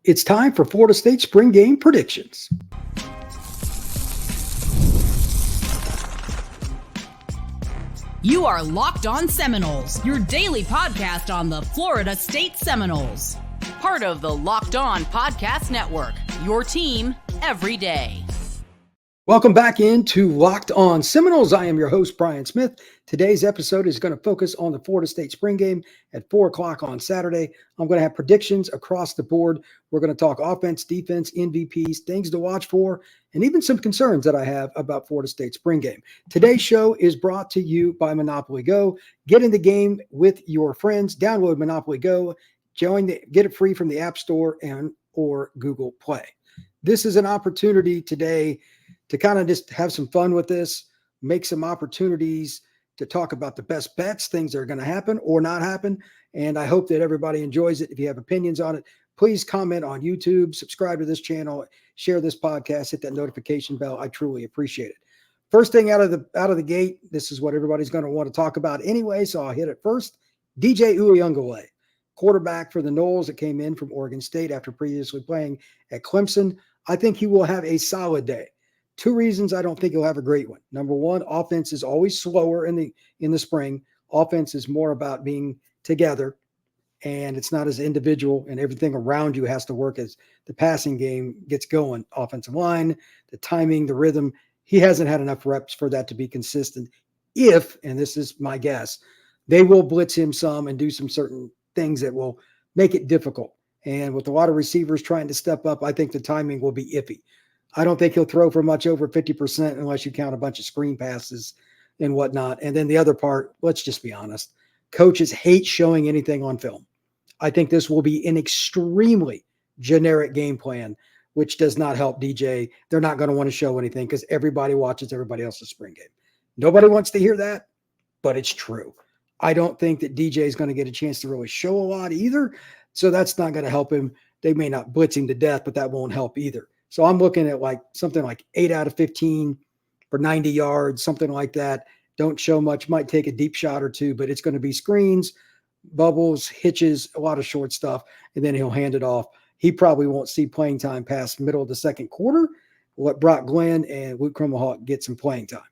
It's time for Florida State spring game predictions. You are Locked On Seminoles, your daily podcast on the Florida State Seminoles. Part of the Locked On Podcast Network, your team every day. Welcome back into Locked On Seminoles. I am your host, Brian Smith. Today's episode is going to focus on the Florida State spring game at 4 o'clock on Saturday. I'm going to have predictions across the board. We're going to talk offense, defense, MVPs, things to watch for, and even some concerns that I have about Florida State spring game. Today's show is brought to you by Monopoly Go. Get in the game with your friends. Download Monopoly Go. Get it free from the App Store and or Google Play. This is an opportunity today to kind of just have some fun with this, make some opportunities to talk about the best bets, things that are going to happen or not happen. And I hope that everybody enjoys it. If you have opinions on it, please comment on YouTube, subscribe to this channel, share this podcast, hit that notification bell. I truly appreciate it. First thing out of the gate, this is what everybody's going to want to talk about anyway, so I'll hit it first. DJ Uiagalelei, quarterback for the Noles that came in from Oregon State after previously playing at Clemson. I think he will have a solid day. Two reasons I don't think he'll have a great one. Number one, offense is always slower in the spring. Offense is more about being together, and it's not as individual, and everything around you has to work as the passing game gets going. Offensive line, the timing, the rhythm. He hasn't had enough reps for that to be consistent. If, and this is my guess, they will blitz him some and do some certain things that will make it difficult. And with a lot of receivers trying to step up, I think the timing will be iffy. I don't think he'll throw for much over 50% unless you count a bunch of screen passes and whatnot. And then the other part, let's just be honest, coaches hate showing anything on film. I think this will be an extremely generic game plan, which does not help DJ. They're not going to want to show anything because everybody watches everybody else's spring game. Nobody wants to hear that, but it's true. I don't think that DJ is going to get a chance to really show a lot either. So that's not going to help him. They may not blitz him to death, but that won't help either. So I'm looking at something like 8 out of 15 for 90 yards, something like that. Don't show much, might take a deep shot or two, but it's going to be screens, bubbles, hitches, a lot of short stuff, and then he'll hand it off. He probably won't see playing time past middle of the second quarter. Let Brock Glenn and Luke Krummelhawk get some playing time.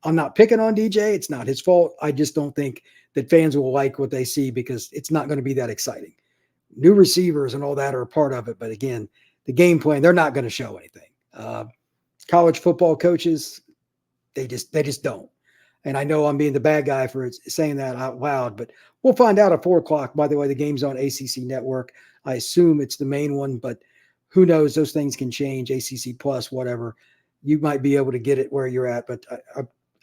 I'm not picking on DJ. It's not his fault. I just don't think that fans will like what they see because it's not going to be that exciting. New receivers and all that are a part of it, but again, the game plan, they're not going to show anything. College football coaches, they just don't. And I know I'm being the bad guy for saying that out loud, but we'll find out at 4 o'clock. By the way, the game's on ACC Network. I assume it's the main one, but who knows? Those things can change. ACC Plus, whatever. You might be able to get it where you're at, but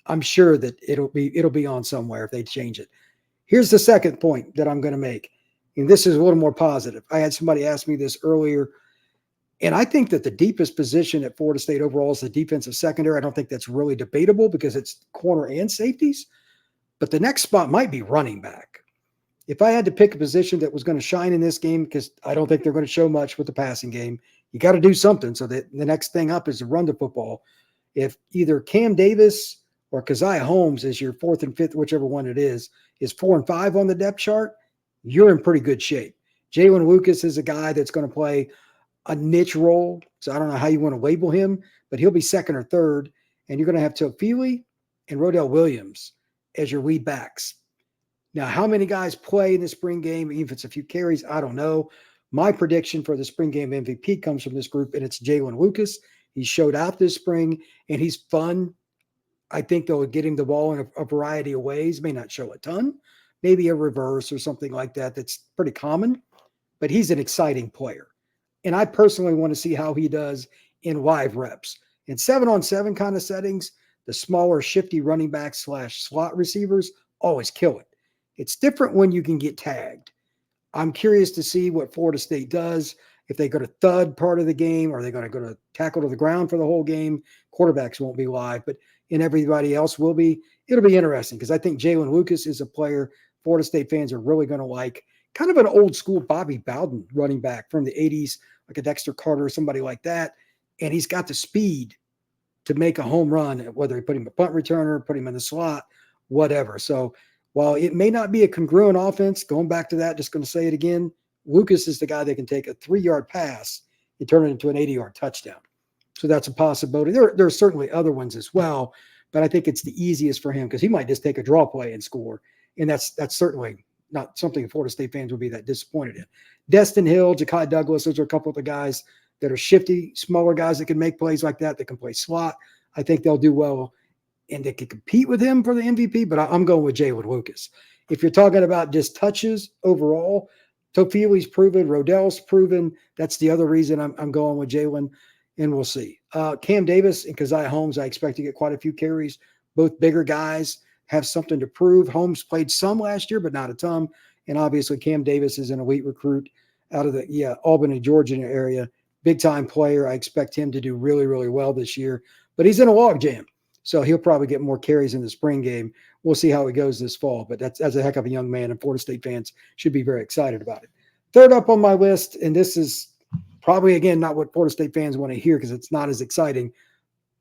I'm sure that it'll be on somewhere if they change it. Here's the second point that I'm going to make, and this is a little more positive. I had somebody ask me this earlier. And I think that the deepest position at Florida State overall is the defensive secondary. I don't think that's really debatable because it's corner and safeties. But the next spot might be running back. If I had to pick a position that was going to shine in this game, because I don't think they're going to show much with the passing game, you got to do something. So that the next thing up is to run the football. If either Cam Davis or Keziah Holmes is your fourth and fifth, whichever one it is 4 and 5 on the depth chart, you're in pretty good shape. Jalen Lucas is a guy that's going to play a niche role. So I don't know how you want to label him, but he'll be second or third. And you're going to have Tofili and Rodell Williams as your lead backs. Now, how many guys play in the spring game, even if it's a few carries, I don't know. My prediction for the spring game MVP comes from this group, and it's Jalen Lucas. He showed out this spring, and he's fun. I think they'll get him the ball in a variety of ways. May not show a ton, maybe a reverse or something like that. That's pretty common, but he's an exciting player. And I personally want to see how he does in live reps. In 7-on-7 kind of settings, the smaller, shifty running back / slot receivers always kill it. It's different when you can get tagged. I'm curious to see what Florida State does. If they go to thud part of the game, or are they going to go to tackle to the ground for the whole game? Quarterbacks won't be live, but everybody else will be. It'll be interesting because I think Jalen Lucas is a player Florida State fans are really going to like. Kind of an old school Bobby Bowden running back from the 80s, like a Dexter Carter or somebody like that. And he's got the speed to make a home run, whether you put him a punt returner, put him in the slot, whatever. So while it may not be a congruent offense, going back to that, just going to say it again, Lucas is the guy that can take a 3-yard pass and turn it into an 80-yard touchdown. So that's a possibility. There are certainly other ones as well, but I think it's the easiest for him because he might just take a draw play and score. And that's certainly not something Florida State fans would be that disappointed in. Destin Hill, Ja'Kai Douglas, those are a couple of the guys that are shifty, smaller guys that can make plays like that can play slot. I think they'll do well, and they can compete with him for the MVP, but I'm going with Jalen Lucas. If you're talking about just touches overall, Tofili's proven, Rodell's proven. That's the other reason I'm going with Jalen, and we'll see. Cam Davis and Keziah Holmes, I expect to get quite a few carries. Both bigger guys have something to prove. Holmes played some last year, but not a ton. And obviously Cam Davis is an elite recruit out of the Albany, Georgia area. Big-time player. I expect him to do really, really well this year. But he's in a log jam, so he'll probably get more carries in the spring game. We'll see how it goes this fall, but that's a heck of a young man, and Florida State fans should be very excited about it. Third up on my list, and this is probably, again, not what Florida State fans want to hear because it's not as exciting,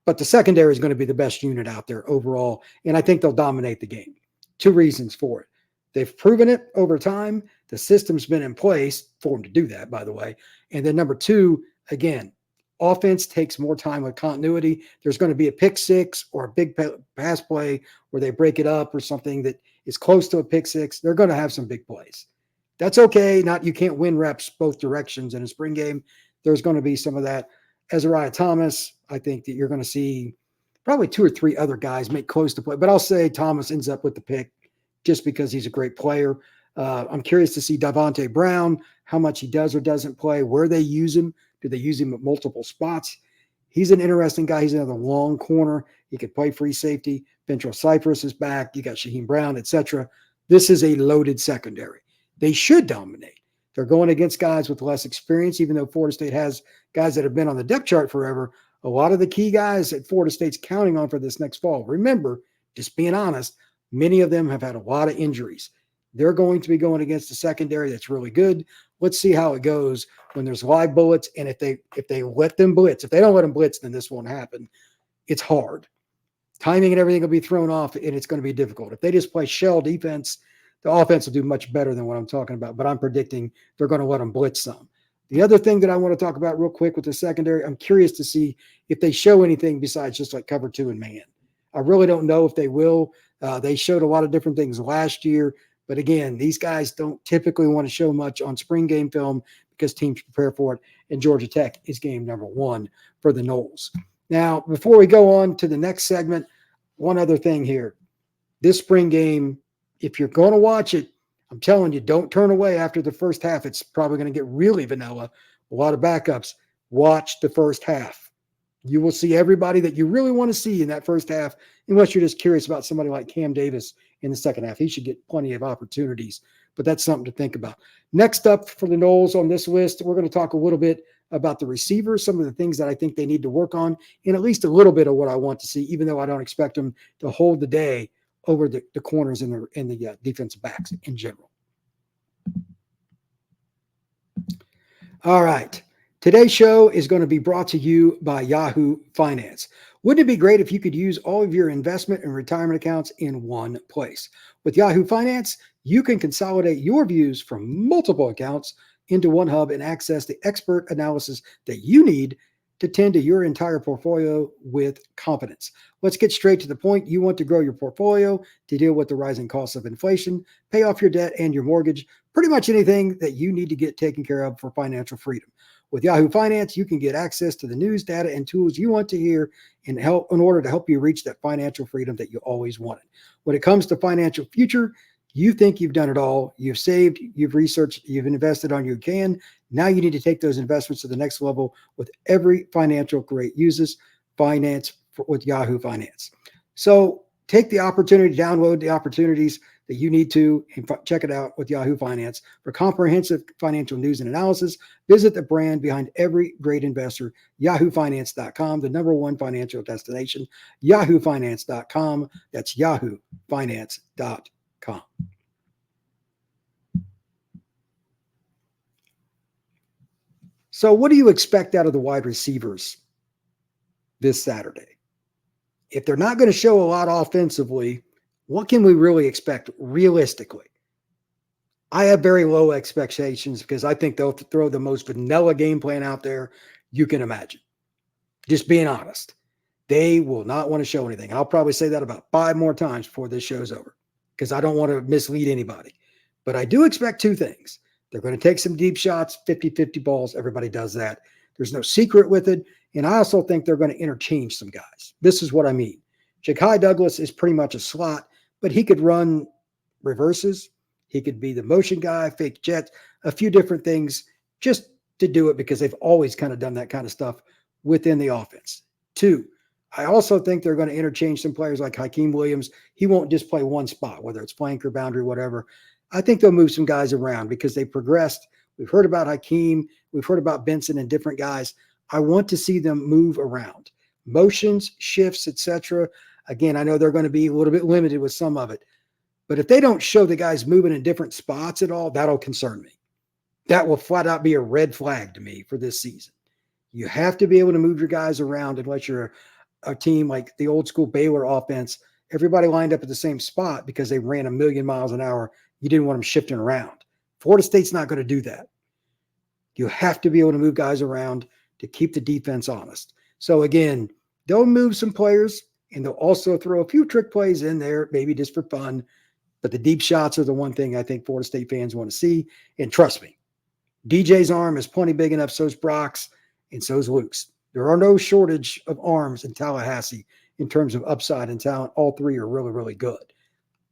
but the secondary is going to be the best unit out there overall, and I think they'll dominate the game. 2 reasons for it. They've proven it over time. The system's been in place for them to do that, by the way. And then number 2, again, offense takes more time with continuity. There's going to be a pick six or a big pass play where they break it up or something that is close to a pick six. They're going to have some big plays. That's okay. You can't win reps both directions in a spring game. There's going to be some of that. Azariah Thomas, I think that you're going to see probably 2 or 3 other guys make close to play, but I'll say Thomas ends up with the pick just because he's a great player. I'm curious to see Davante Brown, how much he does or doesn't play, where they use him. Do they use him at multiple spots? He's an interesting guy. He's another long corner. He could play free safety. Ventrell Cypress is back. You got Shaheem Brown, etc. This is a loaded secondary. They should dominate. They're going against guys with less experience, even though Florida State has guys that have been on the depth chart forever. A lot of the key guys that Florida State's counting on for this next fall. Remember, just being honest, many of them have had a lot of injuries. They're going to be going against a secondary that's really good. Let's see how it goes when there's live bullets, and if they let them blitz. If they don't let them blitz, then this won't happen. It's hard. Timing and everything will be thrown off, and it's going to be difficult. If they just play shell defense, the offense will do much better than what I'm talking about, but I'm predicting they're going to let them blitz some. The other thing that I want to talk about real quick with the secondary, I'm curious to see if they show anything besides just like cover 2 and man. I really don't know if they will. They showed a lot of different things last year. But again, these guys don't typically want to show much on spring game film because teams prepare for it. And Georgia Tech is game number 1 for the Noles. Now, before we go on to the next segment, one other thing here. This spring game, if you're going to watch it, I'm telling you, don't turn away after the first half. It's probably going to get really vanilla. A lot of backups. Watch the first half. You will see everybody that you really want to see in that first half, unless you're just curious about somebody like Cam Davis in the second half. He should get plenty of opportunities, but that's something to think about. Next up for the Noles on this list, we're going to talk a little bit about the receivers, some of the things that I think they need to work on, and at least a little bit of what I want to see, even though I don't expect them to hold the day over the corners and the defensive backs in general. All right. Today's show is going to be brought to you by Yahoo Finance. Wouldn't it be great if you could use all of your investment and retirement accounts in one place? With Yahoo Finance, you can consolidate your views from multiple accounts into one hub and access the expert analysis that you need to tend to your entire portfolio with confidence. Let's get straight to the point. You want to grow your portfolio to deal with the rising costs of inflation, pay off your debt and your mortgage, pretty much anything that you need to get taken care of for financial freedom. With Yahoo Finance, you can get access to the news, data, and tools you want to hear in order to help you reach that financial freedom that you always wanted. When it comes to financial future, you think you've done it all. You've saved, you've researched, you've invested on you can. Now you need to take those investments to the next level with every financial great uses finance with Yahoo Finance. So take the opportunity, download the opportunities that you need to, and check it out with Yahoo Finance. For comprehensive financial news and analysis, visit the brand behind every great investor, yahoofinance.com, the number 1 financial destination, yahoofinance.com. That's yahoofinance.com. So what do you expect out of the wide receivers this Saturday? If they're not going to show a lot offensively, what can we really expect realistically? I have very low expectations because I think they'll throw the most vanilla game plan out there you can imagine. Just being honest. They will not want to show anything. I'll probably say that about 5 more times before this show's over because I don't want to mislead anybody. But I do expect 2 things. They're going to take some deep shots, 50-50 balls. Everybody does that. There's no secret with it. And I also think they're going to interchange some guys. This is what I mean. Ja'Kai Douglas is pretty much a slot, but he could run reverses. He could be the motion guy, fake jets, a few different things just to do it because they've always kind of done that kind of stuff within the offense. 2, I also think they're going to interchange some players like Hakeem Williams. He won't just play one spot, whether it's flank or boundary, whatever. I think they'll move some guys around because they progressed. We've heard about Hakeem. We've heard about Benson and different guys. I want to see them move around. Motions, shifts, etc. Again, I know they're going to be a little bit limited with some of it. But if they don't show the guys moving in different spots at all, that'll concern me. That will flat out be a red flag to me for this season. You have to be able to move your guys around unless you're a team like the old school Baylor offense. Everybody lined up at the same spot because they ran 1,000,000 miles an hour. You didn't want them shifting around. Florida State's not going to do that. You have to be able to move guys around to keep the defense honest. So again, they'll move some players and they'll also throw a few trick plays in there, maybe just for fun. But the deep shots are the one thing I think Florida State fans want to see. And trust me, DJ's arm is plenty big enough, so's Brock's, and so's Luke's. There are no shortage of arms in Tallahassee in terms of upside and talent. All 3 are really, really good.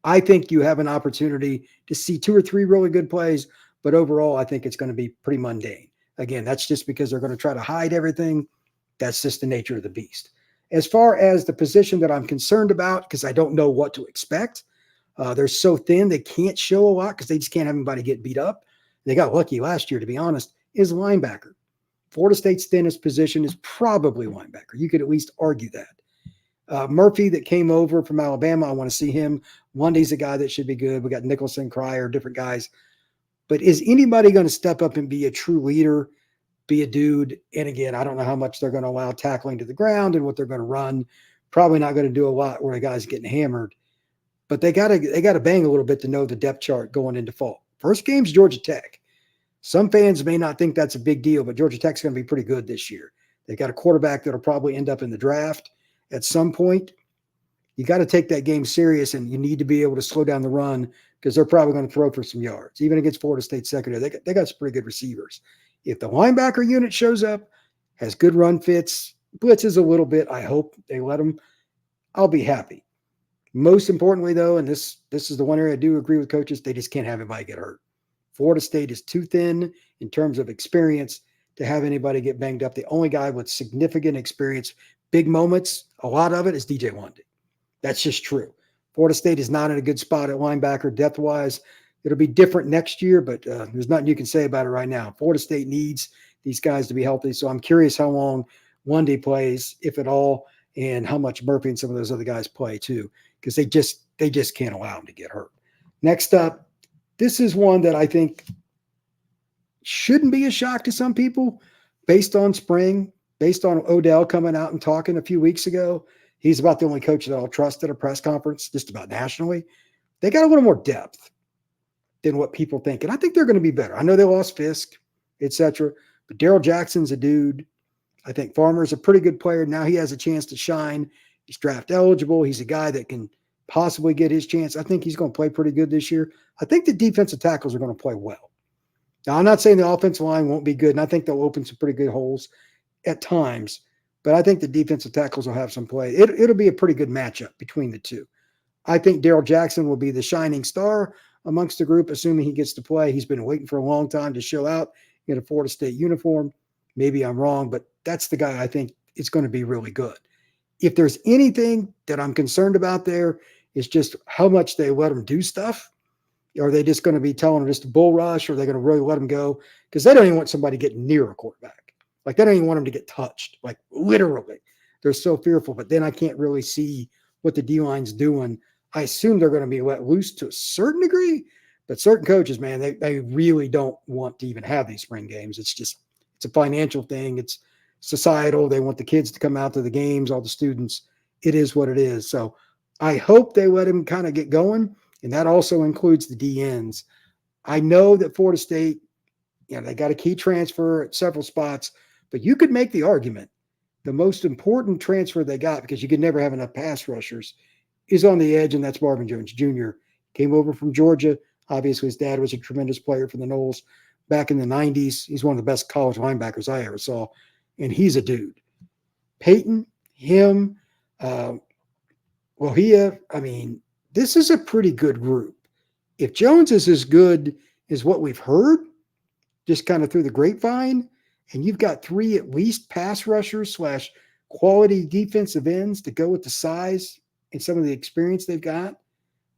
I think you have an opportunity to see 2 or 3 really good plays, but overall, I think it's going to be pretty mundane. Again, that's just because they're going to try to hide everything. That's just the nature of the beast. As far as the position that I'm concerned about, because I don't know what to expect, they're so thin, they can't show a lot because they just can't have anybody get beat up. They got lucky last year, to be honest, is linebacker. Florida State's thinnest position is probably linebacker. You could at least argue that. Murphy that came over from Alabama, I want to see him. Lundy's a guy that should be good. We got Nicholson, Cryer, different guys. But is anybody going to step up and be a true leader, be a dude? And again, I don't know how much they're going to allow tackling to the ground and what they're going to run. Probably not going to do a lot where the guy's getting hammered. But they got to bang a little bit to know the depth chart going into fall. First game's Georgia Tech. Some fans may not think that's a big deal, but Georgia Tech's going to be pretty good this year. They got a quarterback that'll probably end up in the draft at some point. You got to take that game serious, and you need to be able to slow down the run because they're probably going to throw for some yards. Even against Florida State secondary, they got some pretty good receivers. If the linebacker unit shows up, has good run fits, blitzes a little bit, I hope they let them, I'll be happy. Most importantly, though, and this is the one area I do agree with coaches, they just can't have anybody get hurt. Florida State is too thin in terms of experience to have anybody get banged up. The only guy with significant experience, big moments, a lot of it is DJ Lundy. That's just true. Florida State is not in a good spot at linebacker depth-wise. It'll be different next year, but there's nothing you can say about it right now. Florida State needs these guys to be healthy, so I'm curious how long Lundy plays, if at all, and how much Murphy and some of those other guys play too, because they just can't allow them to get hurt. Next up, this is one that I think shouldn't be a shock to some people based on spring, based on Odell coming out and talking a few weeks ago. He's about the only coach that I'll trust at a press conference, just about nationally. They got a little more depth than what people think. And I think they're going to be better. I know they lost Fisk, etc. But Darrell Jackson's a dude. I think Farmer's a pretty good player. Now he has a chance to shine. He's draft eligible. He's a guy that can possibly get his chance. I think he's going to play pretty good this year. I think the defensive tackles are going to play well. Now, I'm not saying the offensive line won't be good, and I think they'll open some pretty good holes at times, but I think the defensive tackles will have some play. It'll be a pretty good matchup between the two. I think Darrell Jackson will be the shining star amongst the group, assuming he gets to play. He's been waiting for a long time to show out in a Florida State uniform. Maybe I'm wrong, but that's the guy I think is going to be really good. If there's anything that I'm concerned about there, it's just how much they let them do stuff. Are they just going to be telling them just to bull rush, or are they going to really let them go? Because they don't even want somebody getting near a quarterback. Like, they don't even want them to get touched. Like, literally. They're so fearful. But then I can't really see what the D-line's doing. I assume they're going to be let loose to a certain degree. But certain coaches, man, they really don't want to even have these spring games. It's a financial thing. It's societal. They want the kids to come out to the games, all the students. It is what it is. So I hope they let him kind of get going. And that also includes the DNs. I know that Florida State, they got a key transfer at several spots, but you could make the argument the most important transfer they got, because you could never have enough pass rushers, is on the edge, and that's Marvin Jones Jr. Came over from Georgia. Obviously, his dad was a tremendous player for the Noles back in the 90s. He's one of the best college linebackers I ever saw, and he's a dude. Peyton, him, this is a pretty good group. If Jones is as good as what we've heard, just kind of through the grapevine, and you've got 3 at least pass rushers / quality defensive ends to go with the size and some of the experience they've got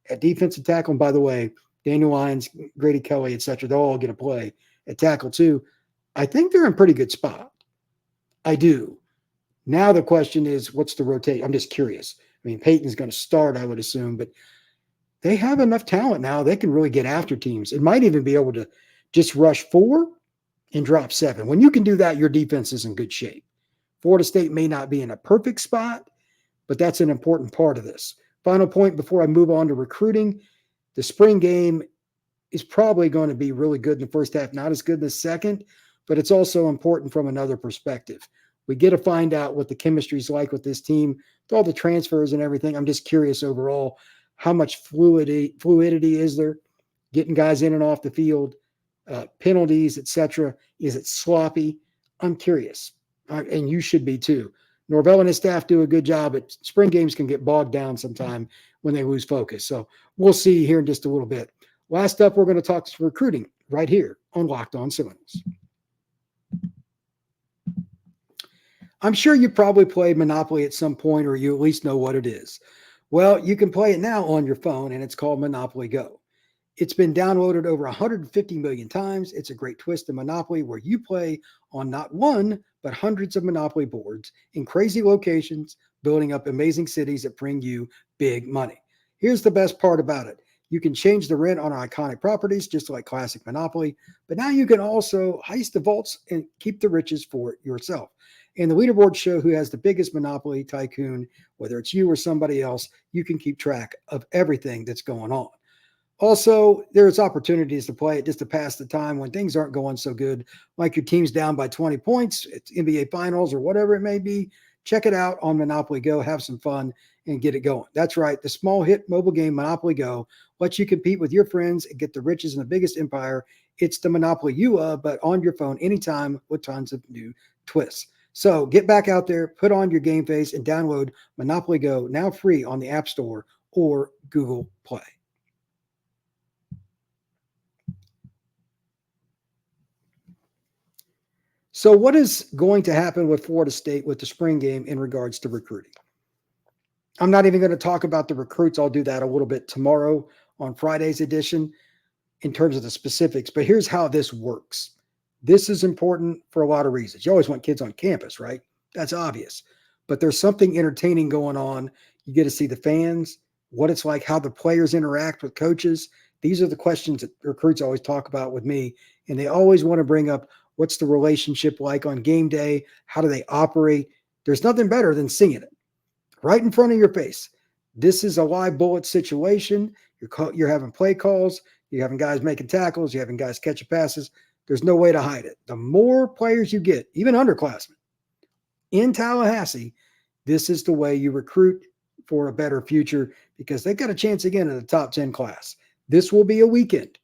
at defensive tackle. And by the way, Daniel Lyons, Grady Kelly, et cetera, they'll all get a play at tackle too. I think they're in a pretty good spot. I do. Now the question is, what's the rotation? I'm just curious. I mean, Peyton's going to start, I would assume, but they have enough talent now. They can really get after teams. It might even be able to just rush 4 and drop 7. When you can do that, your defense is in good shape. Florida State may not be in a perfect spot, but that's an important part of this. Final point before I move on to recruiting. The spring game is probably going to be really good in the first half, not as good in the second, but it's also important from another perspective. We get to find out what the chemistry is like with this team, with all the transfers and everything. I'm just curious overall, how much fluidity is there, getting guys in and off the field, penalties, etc. Is it sloppy? I'm curious, and you should be too. Norvell and his staff do a good job, but spring games can get bogged down sometime when they lose focus. So we'll see here in just a little bit. Last up, we're going to talk recruiting right here on Locked On Seminoles. I'm sure you probably played Monopoly at some point, or you at least know what it is. Well, you can play it now on your phone, and it's called Monopoly Go. It's been downloaded over 150 million times. It's a great twist in Monopoly where you play on not one, but hundreds of Monopoly boards in crazy locations, building up amazing cities that bring you big money. Here's the best part about it. You can change the rent on iconic properties, just like classic Monopoly, but now you can also heist the vaults and keep the riches for yourself. And the leaderboards show who has the biggest Monopoly tycoon, whether it's you or somebody else. You can keep track of everything that's going on. Also, there's opportunities to play it just to pass the time when things aren't going so good, like your team's down by 20 points, it's NBA Finals or whatever it may be. Check it out on Monopoly Go, have some fun, and get it going. That's right, the small hit mobile game Monopoly Go lets you compete with your friends and get the riches in the biggest empire. It's the Monopoly you love, but on your phone anytime with tons of new twists. So get back out there, put on your game face, and download Monopoly Go, now free on the App Store or Google Play. So what is going to happen with Florida State with the spring game in regards to recruiting? I'm not even going to talk about the recruits. I'll do that a little bit tomorrow on Friday's edition in terms of the specifics. But here's how this works. This is important for a lot of reasons. You always want kids on campus, right? That's obvious. But there's something entertaining going on. You get to see the fans, what it's like, how the players interact with coaches. These are the questions that recruits always talk about with me. And they always want to bring up, what's the relationship like on game day? How do they operate? There's nothing better than seeing it right in front of your face. This is a live bullet situation. You're having play calls. You're having guys making tackles. You're having guys catching passes. There's no way to hide it. The more players you get, even underclassmen, in Tallahassee, this is the way you recruit for a better future, because they've got a chance again in the top 10 class. This will be a weekend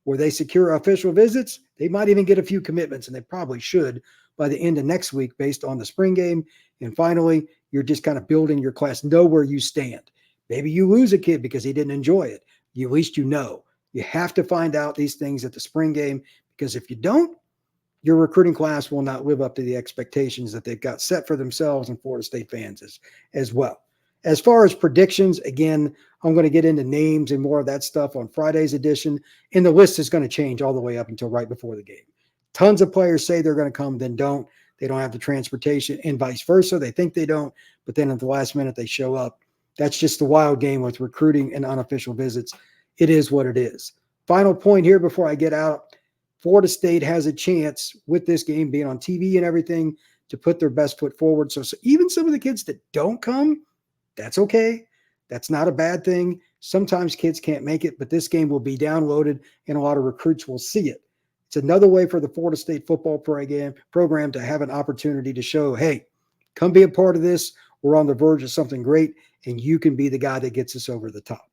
where they secure official visits. They might even get a few commitments, and they probably should by the end of next week based on the spring game. And finally, you're just kind of building your class, know where you stand. Maybe you lose a kid because he didn't enjoy it. At least you know. You have to find out these things at the spring game, because if you don't, your recruiting class will not live up to the expectations that they've got set for themselves and Florida State fans as well. As far as predictions, again, I'm going to get into names and more of that stuff on Friday's edition, and the list is going to change all the way up until right before the game. Tons of players say they're going to come, then don't. They don't have the transportation, and vice versa. They think they don't, but then at the last minute they show up. That's just the wild game with recruiting and unofficial visits. It is what it is. Final point here before I get out. Florida State has a chance with this game being on TV and everything to put their best foot forward. So even some of the kids that don't come, that's okay. That's not a bad thing. Sometimes kids can't make it, but this game will be downloaded and a lot of recruits will see it. It's another way for the Florida State football program to have an opportunity to show, hey, come be a part of this. We're on the verge of something great, and you can be the guy that gets us over the top.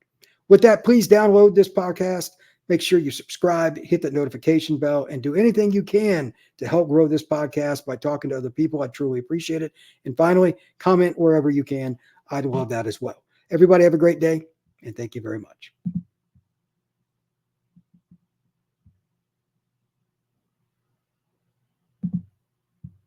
With that, please download this podcast. Make sure you subscribe, hit that notification bell, and do anything you can to help grow this podcast by talking to other people. I truly appreciate it. And finally, comment wherever you can. I'd love that as well. Everybody have a great day, and thank you very much.